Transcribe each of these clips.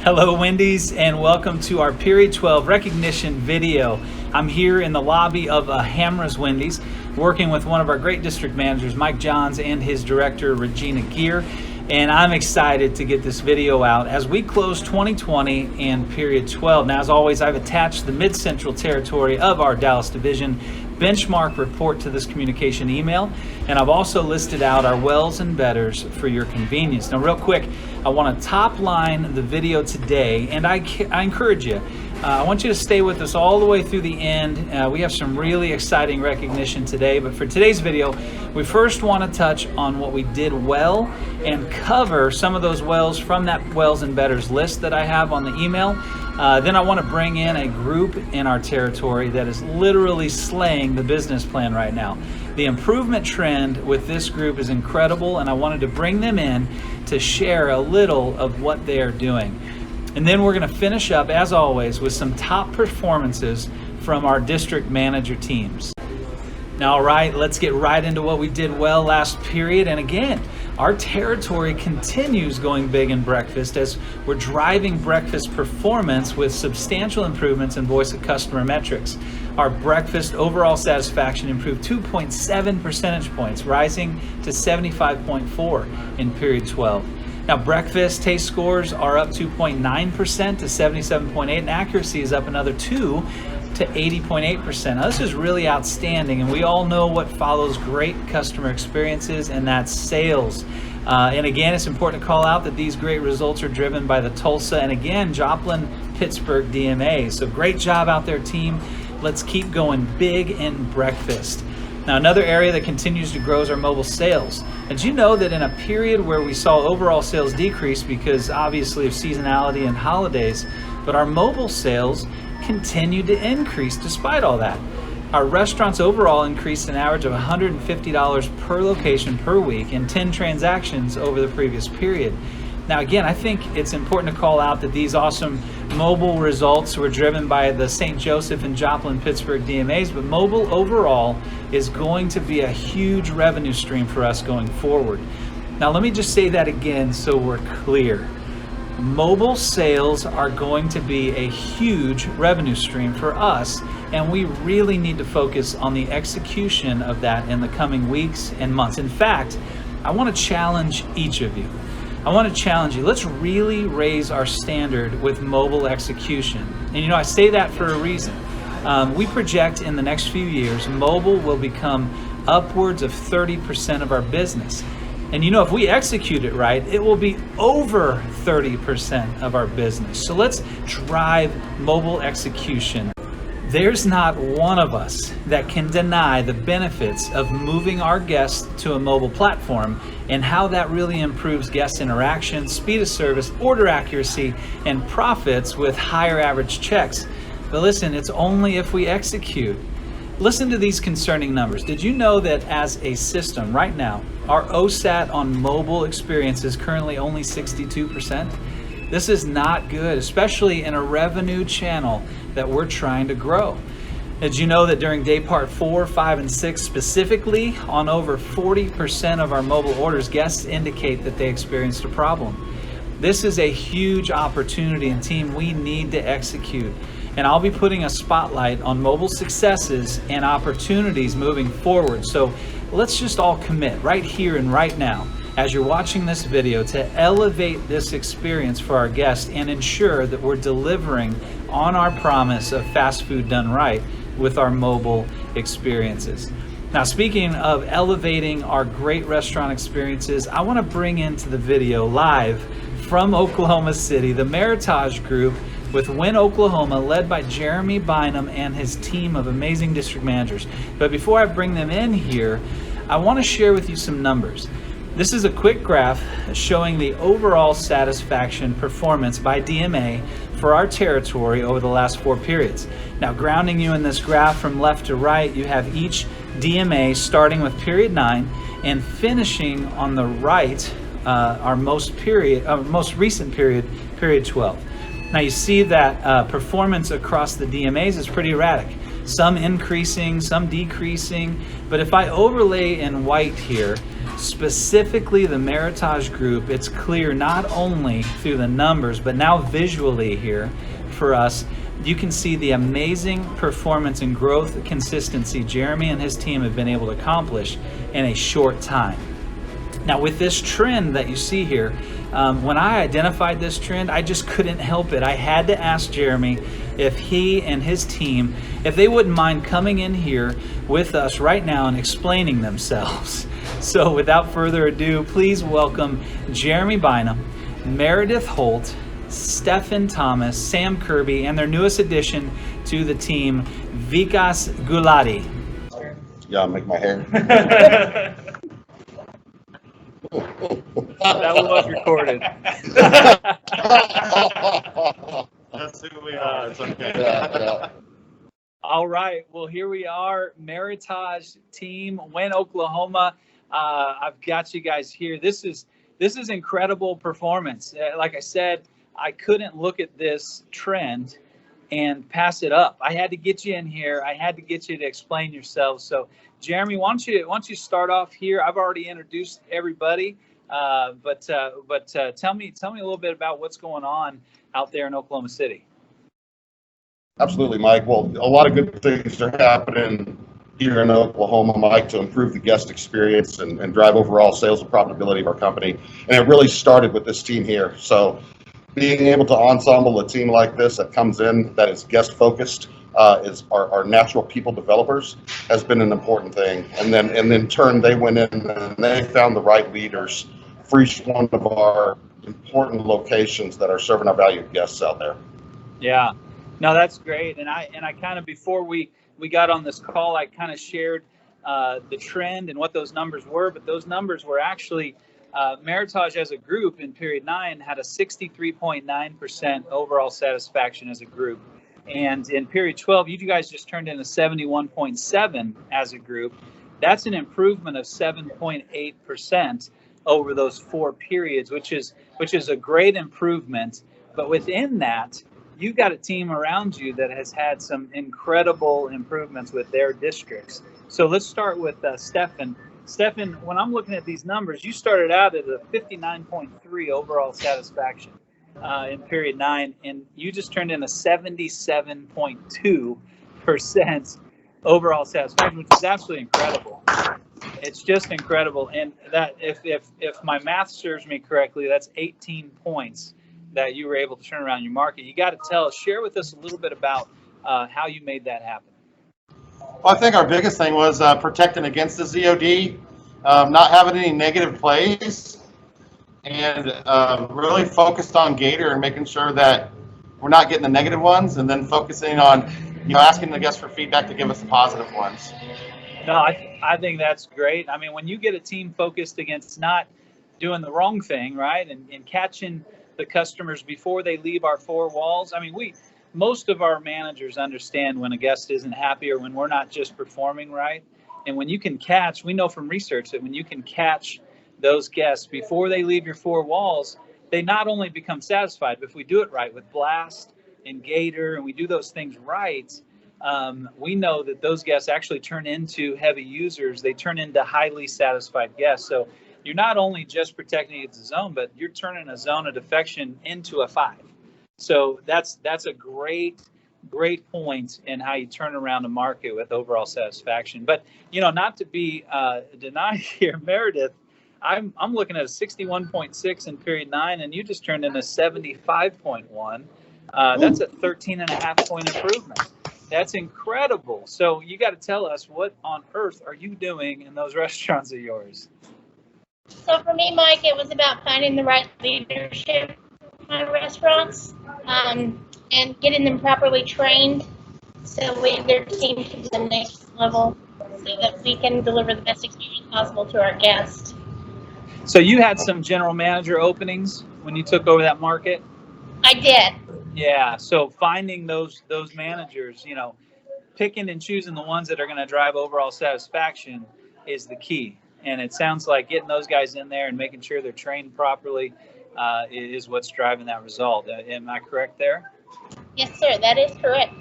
Hello Wendy's, and welcome to our Period 12 recognition video. I'm here in the lobby of Hamra's Wendy's working with one of our great district managers, Mike Johns, and his director, Regina Gear. And I'm excited to get this video out as we close 2020 and Period 12. Now, as always, I've attached the Mid-Central territory of our Dallas division benchmark report to this communication email, and I've also listed out our wells and betters for your convenience. Now, real quick, I want to top line the video today, and I encourage you, I want you to stay with us all the way through the end. We have some really exciting recognition today, but for today's video, we first want to touch on what we did well and cover some of those wells from that wells and betters list that I have on the email. Then I want to bring in a group in our territory that is literally slaying the business plan right now. The improvement trend with this group is incredible, and I wanted to bring them in to share a little of what they are doing. And then we're going to finish up, as always, with some top performances from our district manager teams. Now, all right, let's get right into what we did well last period. And again, our territory continues going big in breakfast as we're driving breakfast performance with substantial improvements in voice of customer metrics. Our breakfast overall satisfaction improved 2.7 percentage points, rising to 75.4 in period 12. Now, breakfast taste scores are up 2.9% to 77.8, and accuracy is up another 2 to 80.8%. Now, this is really outstanding, and we all know what follows great customer experiences, and that's sales. And again, it's important to call out that these great results are driven by the Tulsa and again, Joplin-Pittsburgh DMA. So great job out there, team. Let's keep going big in breakfast. Now, another area that continues to grow is our mobile sales. And you know that in a period where we saw overall sales decrease because obviously of seasonality and holidays, but our mobile sales continued to increase despite all that. Our restaurants overall increased an average of $150 per location per week and 10 transactions over the previous period. Now, again, I think it's important to call out that these awesome mobile results were driven by the St. Joseph and Joplin-Pittsburgh DMAs, but mobile overall is going to be a huge revenue stream for us going forward. Now, let me just say that again so we're clear. Mobile sales are going to be a huge revenue stream for us, and we really need to focus on the execution of that in the coming weeks and months. In fact, I want to challenge each of you. I want to challenge you. Let's really raise our standard with mobile execution. And you know, I say that for a reason. We project in the next few years, mobile will become upwards of 30% of our business. And you know, if we execute it right, it will be over 30% of our business. So let's drive mobile execution. There's not one of us that can deny the benefits of moving our guests to a mobile platform and how that really improves guest interaction, speed of service, order accuracy, and profits with higher average checks. But listen, it's only if we execute. Listen to these concerning numbers. Did you know that as a system right now, our OSAT on mobile experience is currently only 62%? This is not good, especially in a revenue channel that we're trying to grow. Did you know that during day part 4, 5, and 6 specifically, on over 40% of our mobile orders, guests indicate that they experienced a problem? This is a huge opportunity, and team, we need to execute. And I'll be putting a spotlight on mobile successes and opportunities moving forward. So let's just all commit right here and right now, as you're watching this video, to elevate this experience for our guests and ensure that we're delivering on our promise of fast food done right with our mobile experiences. Now, speaking of elevating our great restaurant experiences, I want to bring into the video live from Oklahoma City, the Meritage Group with Wynn, Oklahoma, led by Jeremy Bynum and his team of amazing district managers. But before I bring them in here, I want to share with you some numbers. This is a quick graph showing the overall satisfaction performance by DMA for our territory over the last 4 periods. Now, grounding you in this graph from left to right, you have each DMA starting with period 9 and finishing on the right, our most recent period, period 12. Now, you see that performance across the DMAs is pretty erratic. Some increasing, some decreasing, but if I overlay in white here, specifically the Meritage Group, it's clear not only through the numbers, but now visually here for us, you can see the amazing performance and growth consistency Jeremy and his team have been able to accomplish in a short time. Now with this trend that you see here, when I identified this trend, I just couldn't help it. I had to ask Jeremy if he and his team, if they wouldn't mind coming in here with us right now and explaining themselves. So without further ado, please welcome Jeremy Bynum, Meredith Holt, Stephen Thomas, Sam Kirby, and their newest addition to the team, Vikas Gulati. Yeah, I'll make my hair. That was recorded. That's who we are. It's okay. Yeah. All right. Well, here we are, Meritage team, Wynne, Oklahoma. I've got you guys here. This is incredible performance. Like I said, I couldn't look at this trend and pass it up. I had to get you in here. I had to get you to explain yourselves. So, Jeremy, why don't you start off here? I've already introduced everybody, but tell me a little bit about what's going on out there in Oklahoma City. Absolutely, Mike. Well, a lot of good things are happening here in Oklahoma, Mike, to improve the guest experience and drive overall sales and profitability of our company. And it really started with this team here. So being able to ensemble a team like this that comes in, that is guest focused, is our natural people developers, has been an important thing. And then in turn, they went in and they found the right leaders for each one of our important locations that are serving our valued guests out there. Yeah, no, that's great. And I kind of, before we got on this call, I kind of shared the trend and what those numbers were, but those numbers were actually Meritage as a group in period 9 had a 63.9% overall satisfaction as a group. And in period 12, you guys just turned in a 71.7 as a group. That's an improvement of 7.8% over those 4 periods, which is a great improvement. But within that, you've got a team around you that has had some incredible improvements with their districts. So let's start with Stephen. Stephen, when I'm looking at these numbers, you started out at a 59.3 overall satisfaction in period 9, and you just turned in a 77.2% overall satisfaction, which is absolutely incredible. It's just incredible. And that, if my math serves me correctly, that's 18 points that you were able to turn around your market. You got to share with us a little bit about how you made that happen. Well, I think our biggest thing was protecting against the ZOD, not having any negative plays, and really focused on Gator and making sure that we're not getting the negative ones, and then focusing on, asking the guests for feedback to give us the positive ones. No, I think that's great. I mean, when you get a team focused against not doing the wrong thing, right, and catching the customers before they leave our 4 walls. I mean, most of our managers understand when a guest isn't happy or when we're not just performing right. And when you can catch, we know from research that when you can catch those guests before they leave your 4 walls, they not only become satisfied, but if we do it right with Blast and Gator and we do those things right, we know that those guests actually turn into heavy users. They turn into highly satisfied guests. So you're not only just protecting against the zone, but you're turning a zone of defection into a 5. So that's a great point in how you turn around a market with overall satisfaction. But not to be denied here, Meredith, I'm looking at a 61.6 in period 9, and you just turned in a 75.1. That's a 13.5 point improvement. That's incredible. So you got to tell us, what on earth are you doing in those restaurants of yours? So for me, Mike, it was about finding the right leadership in my restaurants and getting them properly trained so their team to the next level so that we can deliver the best experience possible to our guests. So you had some general manager openings when you took over that market? I did. Yeah, so finding those managers, picking and choosing the ones that are going to drive overall satisfaction is the key. And it sounds like getting those guys in there and making sure they're trained properly is what's driving that result. Am I correct there? Yes, sir. That is correct.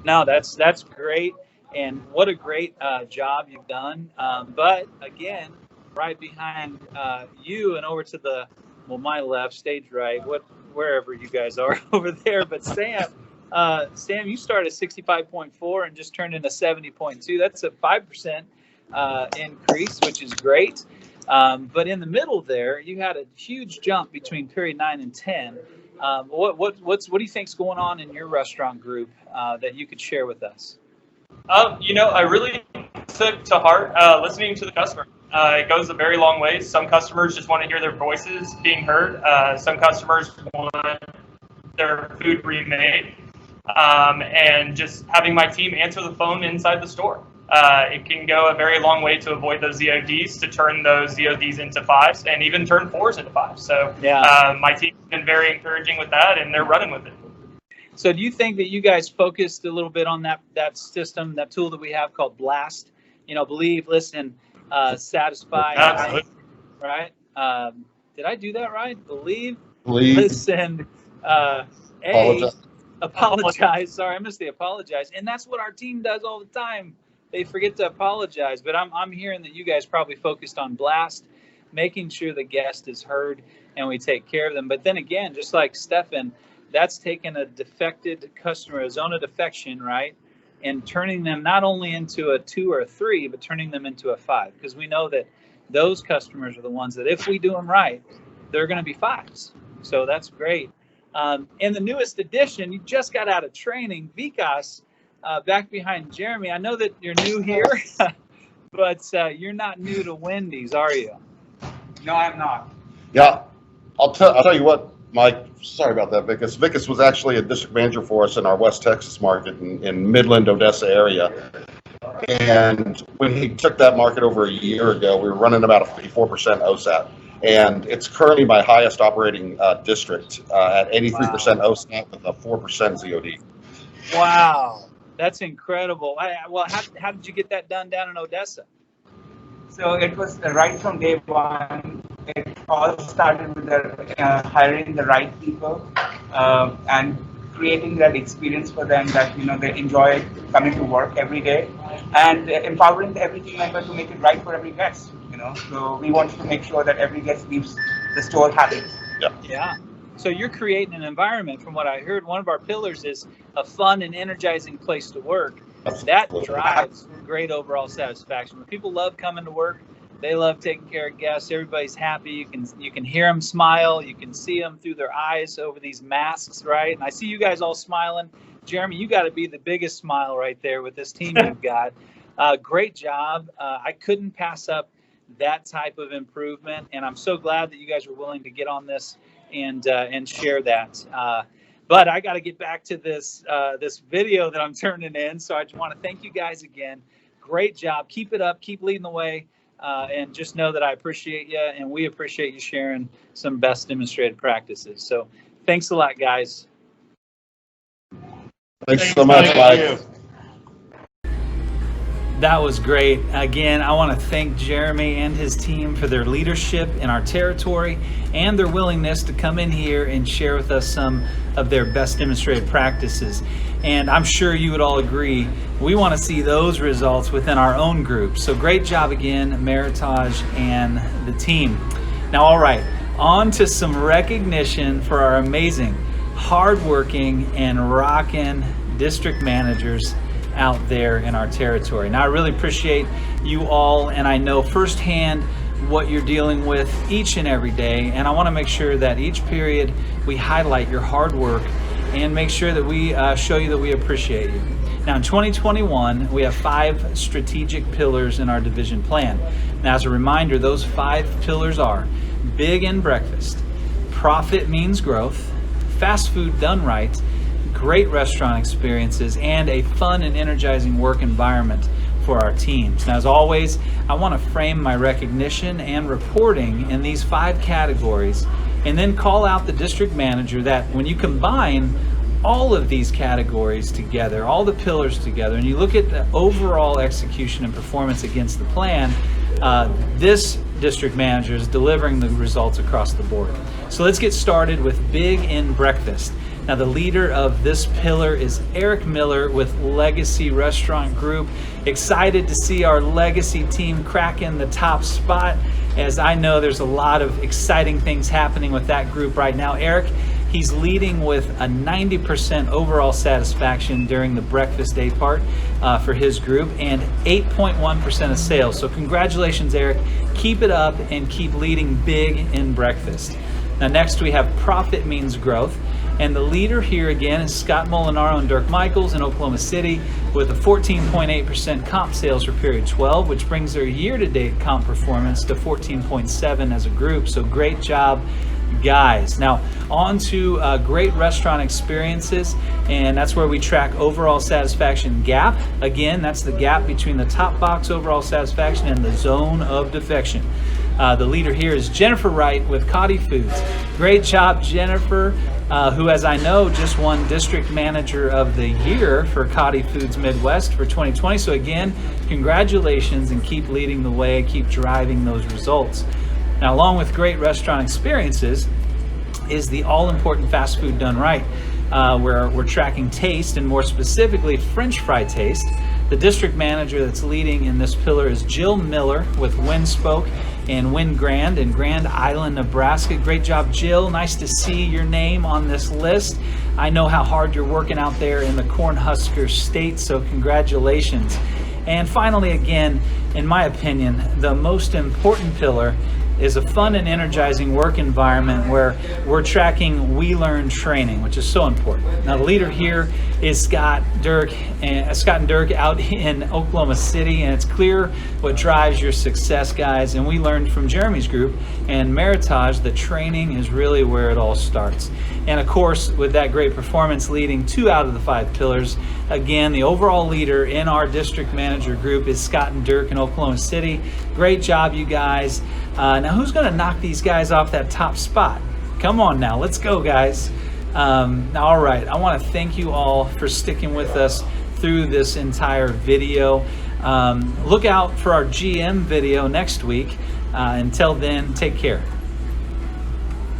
No, that's great. And what a great job you've done. But again, right behind you and over to the, well, my left, stage right, wherever you guys are over there. But Sam, you started at 65.4 and just turned into 70.2. That's a 5% increase, which is great. But in the middle there, you had a huge jump between period 9 and 10. What do you think's going on in your restaurant group that you could share with us? I really took to heart listening to the customer. It goes a very long way. Some customers just want to hear their voices being heard. Some customers want their food remade. And just having my team answer the phone inside the store. It can go a very long way to avoid those ZODs, to turn those ZODs into 5s, and even turn 4s into 5s. So my team's been very encouraging with that, and they're running with it. So do you think that you guys focused a little bit on that system, that tool that we have called BLAST? Believe, listen, satisfy, right? Did I do that right? Believe, listen, apologize. Sorry, I missed the apologize. And that's what our team does all the time. They forget to apologize. But I'm hearing that you guys probably focused on BLAST, making sure the guest is heard and we take care of them. But then again, just like Stefan, that's taking a defected customer, a zone of defection, right? And turning them not only into a 2 or a 3, but turning them into a 5. Because we know that those customers are the ones that if we do them right, they're going to be 5s. So that's great. In the newest edition, you just got out of training, Vikas, back behind Jeremy. I know that you're new here, but you're not new to Wendy's, are you? No, I'm not. Yeah, I'll tell you what, Mike. Sorry about that, Vikas. Vikas was actually a district manager for us in our West Texas market in Midland, Odessa area. And when he took that market over a year ago, we were running about a 54% OSAT. And it's currently my highest operating district at 83% OSAT with a 4% ZOD. Wow, that's incredible. How did you get that done down in Odessa? So it was right from day one. It all started with hiring the right people and creating that experience for them that they enjoy coming to work every day, and empowering every team member to make it right for every guest. So we wanted to make sure that every guest leaves the store happy. Yeah. So you're creating an environment. From what I heard, one of our pillars is a fun and energizing place to work. That drives great overall satisfaction. When people love coming to work, they love taking care of guests. Everybody's happy. You can hear them smile. You can see them through their eyes over these masks, right? And I see you guys all smiling. Jeremy, you got to be the biggest smile right there with this team you've got. Great job. I couldn't pass up that type of improvement, and I'm so glad that you guys were willing to get on this and share that. But I got to get back to this video that I'm turning in. So I just want to thank you guys again. Great job. Keep it up. Keep leading the way. And just know that I appreciate you, and we appreciate you sharing some best demonstrated practices. So thanks a lot, guys. Thanks so much, Mike. That was great. Again, I want to thank Jeremy and his team for their leadership in our territory and their willingness to come in here and share with us some of their best demonstrated practices. And I'm sure you would all agree, we want to see those results within our own group. So great job again, Meritage and the team. Now, all right, on to some recognition for our amazing, hardworking, and rockin' district managers out there in our territory. Now, I really appreciate you all, and I know firsthand what you're dealing with each and every day, and I want to make sure that each period we highlight your hard work and make sure that we show you that we appreciate you. Now, in 2021, we have 5 strategic pillars in our division plan. Now, as a reminder, those 5 pillars are Big in Breakfast, Profit Means Growth, Fast Food Done Right, Great restaurant experiences, and a fun and energizing work environment for our teams. Now, as always, I want to frame my recognition and reporting in these 5 categories, and then call out the district manager that when you combine all of these categories together, all the pillars together, and you look at the overall execution and performance against the plan, this district manager is delivering the results across the board. So let's get started with Big in Breakfast. Now, the leader of this pillar is Eric Miller with Legacy Restaurant Group. Excited to see our Legacy team cracking the top spot, as I know there's a lot of exciting things happening with that group right now. Eric, he's leading with a 90% overall satisfaction during the breakfast day part for his group, and 8.1% of sales. So congratulations, Eric. Keep it up and keep leading big in breakfast. Now, next we have Profit Means Growth. And the leader here again is Scott Molinaro and Dirk Michaels in Oklahoma City with a 14.8% comp sales for period 12, which brings their year-to-date comp performance to 14.7 as a group. So great job, guys. Now on to great restaurant experiences, and that's where we track overall satisfaction gap. Again, that's the gap between the top box overall satisfaction and the zone of defection. The leader here is Jennifer Wright with Cotty Foods. Great job, Jennifer, who, as I know, just won District Manager of the Year for Cotty Foods Midwest for 2020. So again, congratulations, and keep leading the way, keep driving those results. Now, along with great restaurant experiences is the all-important fast food done right, where we're tracking taste, and more specifically French fry taste. The district manager that's leading in this pillar is Jill Miller with Windspoke and Wind Grand in Grand Island, Nebraska. Great job, Jill. Nice to see your name on this list. I know how hard you're working out there in the Cornhusker State, so congratulations. And finally, again, in my opinion, the most important pillar is a fun and energizing work environment where we're tracking We Learn training, which is so important. Now, the leader here is Scott and Dirk out in Oklahoma City, and it's clear what drives your success, guys. And we learned from Jeremy's group and Meritage that training is really where it all starts. And of course, with that great performance leading 2 out of the 5 pillars, again, the overall leader in our district manager group is Scott and Dirk in Oklahoma City. Great job, you guys. Now, who's going to knock these guys off that top spot? Come on now, let's go, guys. All right, I want to thank you all for sticking with us through this entire video. Look out for our GM video next week. Until then, take care.